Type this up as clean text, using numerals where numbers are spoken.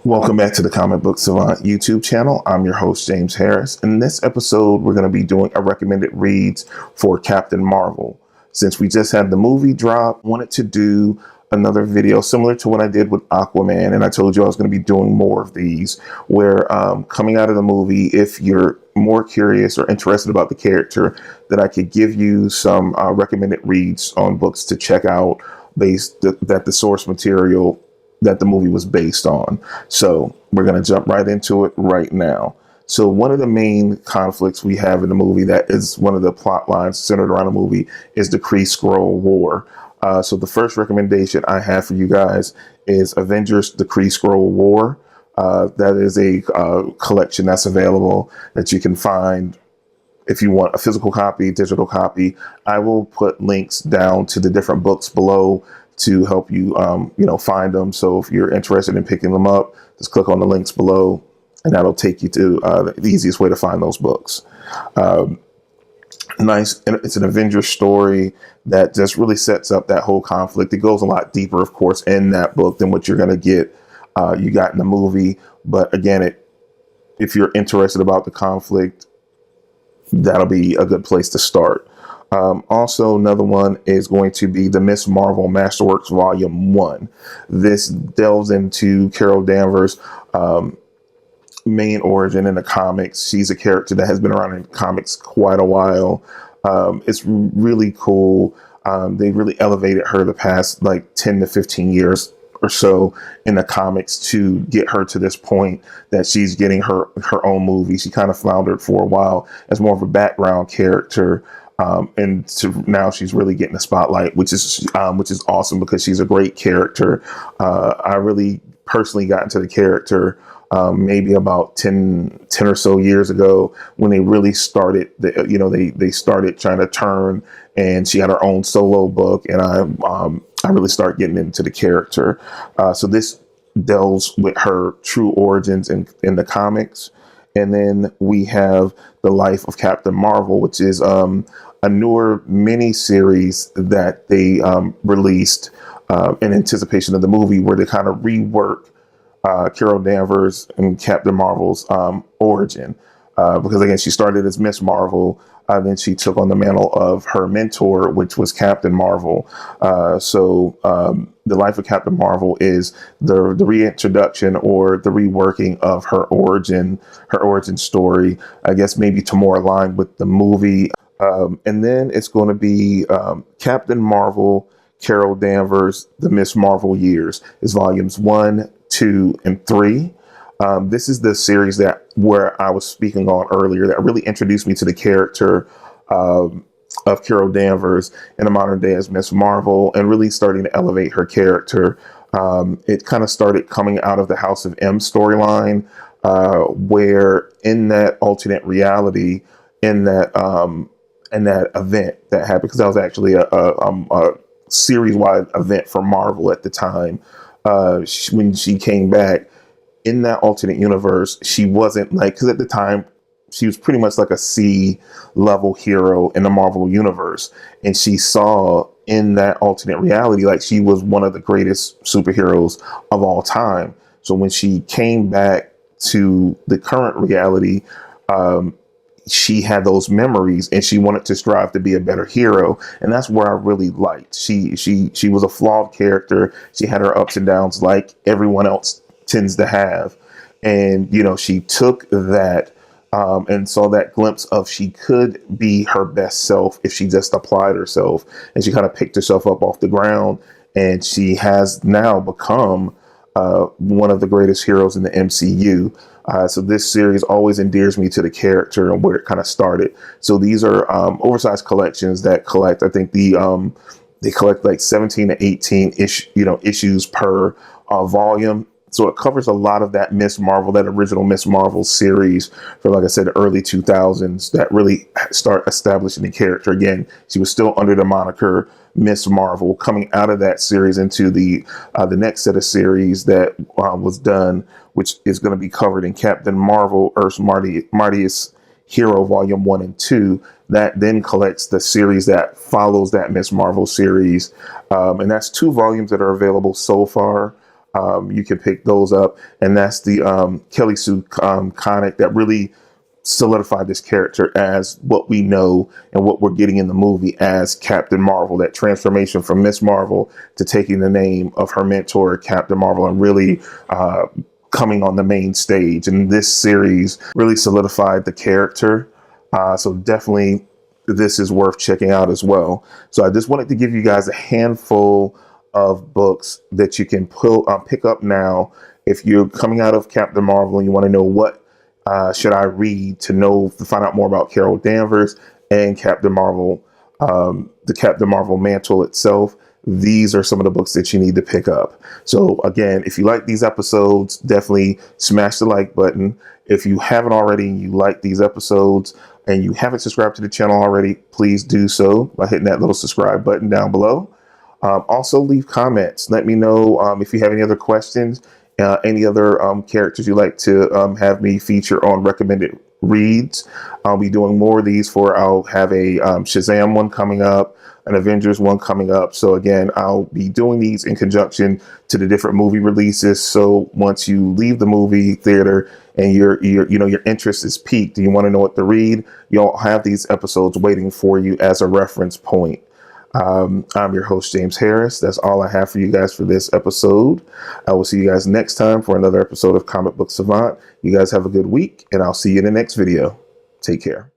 Welcome back to the Comic Book Savant YouTube channel. I'm your host, James Harris. In this episode, we're going to be doing a recommended reads for Captain Marvel. Since we just had the movie drop, I wanted to do another video similar to what I did with Aquaman. And I told you I was going to be doing more of these where coming out of the movie, if you're more curious or interested about the character, that I could give you some recommended reads on books to check out based that the source material that the movie was based on. So we're going to jump right into it right now. So one of the main conflicts we have in the movie, that is one of the plot lines centered around the movie, is the Kree-Skrull War. So the first recommendation I have for you guys is Avengers: The Kree-Skrull War. That is a collection that's available that you can find if you want a physical copy, digital copy. I will put links down to the different books below to help you, find them. So if you're interested in picking them up, just click on the links below, and that'll take you to the easiest way to find those books. Nice. It's an Avengers story that just really sets up that whole conflict. It goes a lot deeper, of course, in that book than what you're going to get you got in the movie. But again, if you're interested about the conflict, that'll be a good place to start. Also, another one is going to be the Miss Marvel Masterworks Volume 1. This delves into Carol Danvers' main origin in the comics. She's a character that has been around in comics quite a while. It's really cool. They really elevated her the past 10 to 15 years or so in the comics to get her to this point that she's getting her own movie. She kind of floundered for a while as more of a background character. And now she's really getting the spotlight, which is awesome because she's a great character. I really personally got into the character maybe about 10 or so years ago when they really started. They started trying to turn, and she had her own solo book, and I really started getting into the character. So this delves with her true origins in the comics. And then we have The Life of Captain Marvel, which is a newer mini series that they released in anticipation of the movie, where they kind of rework Carol Danvers and Captain Marvel's origin. Because again, she started as Miss Marvel, then she took on the mantle of her mentor, which was Captain Marvel. So The Life of Captain Marvel is the reintroduction or the reworking of her origin story, I guess maybe to more align with the movie. And then it's going to be Captain Marvel, Carol Danvers, The Miss Marvel Years. Is volumes 1, 2, and 3. This is the series where I was speaking on earlier that really introduced me to the character of Carol Danvers in the modern day as Miss Marvel, and really starting to elevate her character. It kind of started coming out of the House of M storyline, where in that alternate reality, in that event that happened, because that was actually a series-wide event for Marvel at the time. When she came back in that alternate universe, she wasn't because at the time she was pretty much like a C-level hero in the Marvel universe, and she saw in that alternate reality she was one of the greatest superheroes of all time. So when she came back to the current reality, she had those memories, and she wanted to strive to be a better hero. And that's where I really liked. She was a flawed character. She had her ups and downs like everyone else tends to have. And, she took that and saw that glimpse of she could be her best self if she just applied herself. And she kind of picked herself up off the ground. And she has now become one of the greatest heroes in the MCU. So this series always endears me to the character and where it kind of started. So these are oversized collections that collect, I think they collect 17 to 18 issues per volume. So it covers a lot of that Miss Marvel, that original Miss Marvel series from, like I said, the early 2000s that really start establishing the character. Again, she was still under the moniker Miss Marvel. Coming out of that series into the next set of series that was done, which is going to be covered in Captain Marvel, Earth's Mightiest Hero Volume 1 and 2. That then collects the series that follows that Miss Marvel series. And that's 2 volumes that are available so far. You can pick those up, and that's the Kelly Sue comic that really solidified this character as what we know and what we're getting in the movie as Captain Marvel. That transformation from Miss Marvel to taking the name of her mentor, Captain Marvel, and really coming on the main stage. And this series really solidified the character. So definitely this is worth checking out as well. So I just wanted to give you guys a handful of books that you can pick up now. If you're coming out of Captain Marvel and you want to know what should I read to find out more about Carol Danvers and Captain Marvel, the Captain Marvel mantle itself, these are some of the books that you need to pick up. So again, if you like these episodes, definitely smash the like button. If you haven't already, you like these episodes and you haven't subscribed to the channel already, please do so by hitting that little subscribe button down below. Also leave comments. Let me know if you have any other questions, any other characters you'd like to have me feature on recommended reads. I'll be doing more of these I'll have a Shazam one coming up, an Avengers one coming up. So again, I'll be doing these in conjunction to the different movie releases. So once you leave the movie theater and your interest is piqued and you want to know what to read, you'll have these episodes waiting for you as a reference point. I'm your host, James Harris. That's all I have for you guys for this episode. I will see you guys next time for another episode of Comic Book Savant. You guys have a good week, and I'll see you in the next video. Take care.